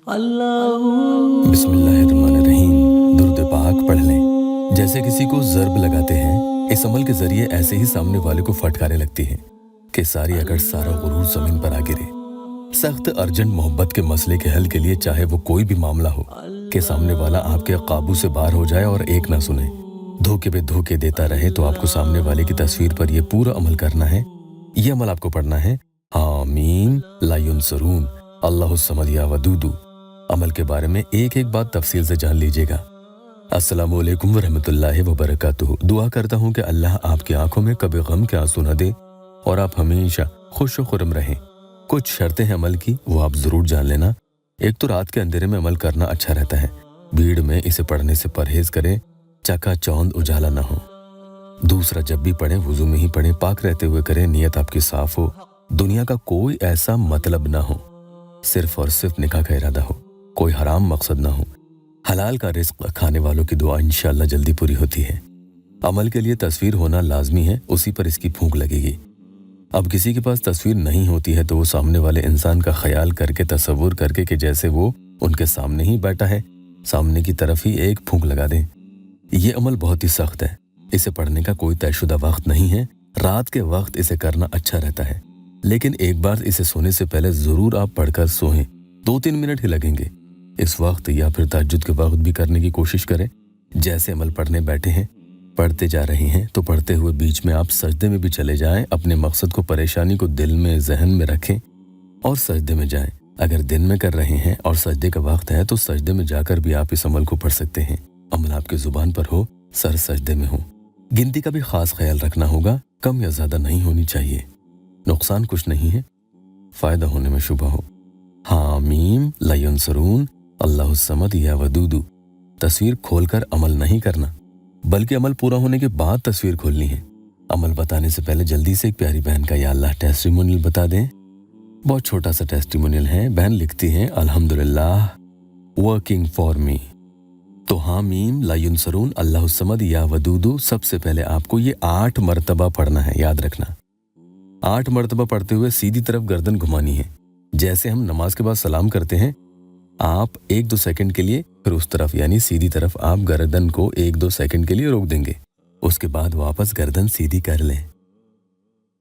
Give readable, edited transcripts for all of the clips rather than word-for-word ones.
बिस्मिल्लाहिर्रहमानिर्रहीम। दुरूद पाक पढ़ लें। जैसे किसी को ज़र्ब लगाते हैं, इस अमल के ज़रिए ऐसे ही सामने वाले को फटकारें लगती हैं कि सारी अगर सारा गुरूर ज़मीन पर आ गिरे। सख्त अर्जेंट मोहब्बत के मसले के हल के लिए चाहे वो कोई भी मामला हो कि सामने वाला आपके काबू से बाहर हो जाए और एक ना सुने, धोखे पे धोखे देता रहे, तो आपको सामने वाले की तस्वीर पर यह पूरा अमल करना है। ये अमल आपको पढ़ना है, हामीम ला युनसरून अल्लाहुस समद या वदूदू। अमल के बारे में एक एक बात तफसील से जान लीजिएगा। अस्सलामु अलैकुम वरहमतुल्लाहि वबरकातुहू। दुआ करता हूँ कि अल्लाह आपकी आंखों में कभी गम के आंसू न दे और आप हमेशा खुश व खुर्रम रहें। कुछ शर्तें हैं अमल की, वो आप जरूर जान लेना। एक तो रात के अंधेरे में अमल करना अच्छा रहता है। भीड़ में इसे पढ़ने से परहेज करें, चकाचौंध उजाला ना हो। दूसरा, जब भी पढ़ें वुजू में ही पढ़ें, पाक रहते हुए करें, नियत आपकी साफ हो, दुनिया का कोई ऐसा मतलब ना हो, सिर्फ और सिर्फ निकाह का इरादा हो, कोई हराम मकसद ना हो। हलाल का रिस्क खाने वालों की दुआ इंशाअल्लाह जल्दी पूरी होती है। अमल के लिए तस्वीर होना लाजमी है, उसी पर इसकी फूंक लगेगी। अब किसी के पास तस्वीर नहीं होती है तो वो सामने वाले इंसान का ख्याल करके, तसव्वुर करके कि जैसे वो उनके सामने ही बैठा है, सामने की तरफ ही एक फूंक लगा दें। ये अमल बहुत ही सख्त है, इसे पढ़ने का कोई तयशुदा वक्त नहीं है। रात के वक्त इसे करना अच्छा रहता है, लेकिन एक बार इसे सोने से पहले जरूर आप पढ़कर सोएं। 2-3 मिनट ही लगेंगे। इस वक्त या फिर तहज्जुद के वक्त भी करने की कोशिश करें। जैसे अमल पढ़ने बैठे हैं, पढ़ते जा रहे हैं, तो पढ़ते हुए बीच में आप सजदे में भी चले जाएं। अपने मकसद को, परेशानी को दिल में, जहन में रखें और सजदे में जाएं। अगर दिन में कर रहे हैं और सजदे का वक्त है तो सजदे में जाकर भी आप इस अमल को पढ़ सकते हैं। अमल आपके जुबान पर हो, सर सजदे में हो। गिनती का भी खास ख्याल रखना होगा, कम या ज्यादा नहीं होनी चाहिए। नुकसान कुछ नहीं है, फायदा होने में शुबा हो। हामीम ला युनसरून अल्लाहुस समद या वदूदू। तस्वीर खोलकर अमल नहीं करना, बल्कि अमल पूरा होने के बाद तस्वीर खोलनी है। अमल बताने से पहले जल्दी से एक प्यारी बहन का या अल्लाह टेस्टिमोनियल बता दें। बहुत छोटा सा टेस्टिमोनियल है। बहन लिखती हैं, अल्हम्दुलिल्लाह वर्किंग फॉर मी। तो हामीम ला युनसरून अल्लाहुस समद या वदूदू, सबसे पहले आपको ये 8 मरतबा पढ़ना है, याद रखना। 8 मरतबा पढ़ते हुए सीधी तरफ गर्दन घुमानी है। जैसे हम नमाज के बाद सलाम करते हैं, आप 1-2 सेकंड के लिए फिर उस तरफ यानी सीधी तरफ आप गर्दन को 1-2 सेकंड के लिए रोक देंगे। उसके बाद वापस गर्दन सीधी कर लें।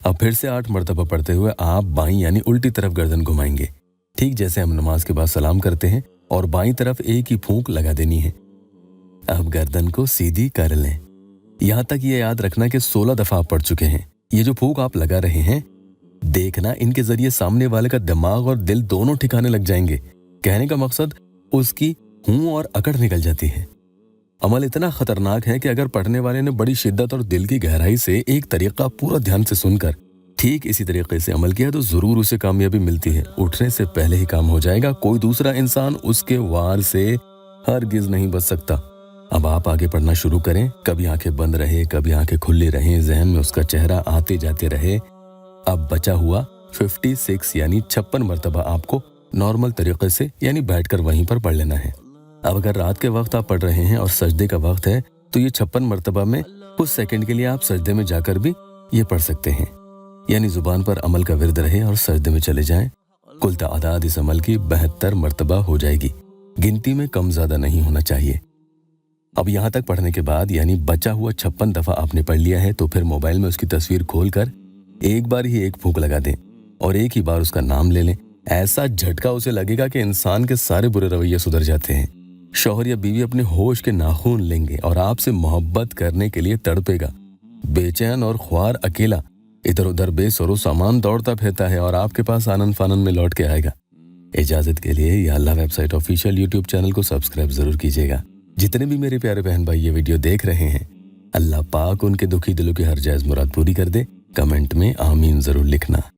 अब फिर से 8 मरतबा पढ़ते हुए आप बाईं यानी उल्टी तरफ गर्दन घुमाएंगे, ठीक जैसे हम नमाज के बाद सलाम करते हैं, और बाईं तरफ एक ही फूंक लगा देनी है। अब गर्दन को सीधी कर लें। यहां तक ये याद रखना कि 16 दफा आप पढ़ चुके हैं। ये जो फूंक आप लगा रहे हैं, देखना इनके जरिए सामने वाले का दिमाग और दिल दोनों ठिकाने लग जाएंगे। कहने का मकसद, उसकी हूं और अकड़ निकल जाती है। अमल इतना खतरनाक है कि अगर पढ़ने वाले ने बड़ी शिद्दत और दिल की गहराई से एक तरीका पूरा ध्यान से सुनकर ठीक इसी तरीके से अमल किया तो जरूर उसे कामयाबी मिलती है। उठने से पहले ही काम हो जाएगा। कोई दूसरा इंसान उसके वार से हरगिज नहीं बच सकता। अब आप आगे पढ़ना शुरू करें। कभी आंखें बंद रहे, कभी आंखें खुली रहें, जहन में उसका चेहरा आते जाते रहे। अब बचा हुआ 56 यानी 56 मरतबा आपको नॉर्मल तरीके से यानी बैठकर वहीं पर पढ़ लेना है। अब अगर रात के वक्त आप पढ़ रहे हैं और सजदे का वक्त है तो ये 56 मरतबा में कुछ सेकंड के लिए आप सजदे में जाकर भी ये पढ़ सकते हैं। यानी जुबान पर अमल का विर्द रहे और सजदे में चले जाएं। कुल तादाद इस अमल की 72 मरतबा हो जाएगी। गिनती में कम ज्यादा नहीं होना चाहिए। अब यहाँ तक पढ़ने के बाद यानी बचा हुआ 56 दफा आपने पढ़ लिया है, तो फिर मोबाइल में उसकी तस्वीर खोलकर एक बार ही एक फूंक लगा दें और एक ही बार उसका नाम ले लें। ऐसा झटका उसे लगेगा कि इंसान के सारे बुरे रवैये सुधर जाते हैं। शौहर या बीवी अपने होश के नाखून लेंगे और आपसे मोहब्बत करने के लिए तड़पेगा। बेचैन और ख्वार अकेला इधर उधर बेसुरो सामान दौड़ता फिरता है और आपके पास आनंद फानंद में लौट के आएगा। इजाजत के लिए या अल्लाह वेबसाइट ऑफिशियल यूट्यूब चैनल को सब्सक्राइब जरूर कीजिएगा। जितने भी मेरे प्यारे बहन भाई ये वीडियो देख रहे हैं, अल्लाह पाक उनके दुखी दिलों की हर जायज मुराद पूरी कर दे। कमेंट में आमीन जरूर लिखना।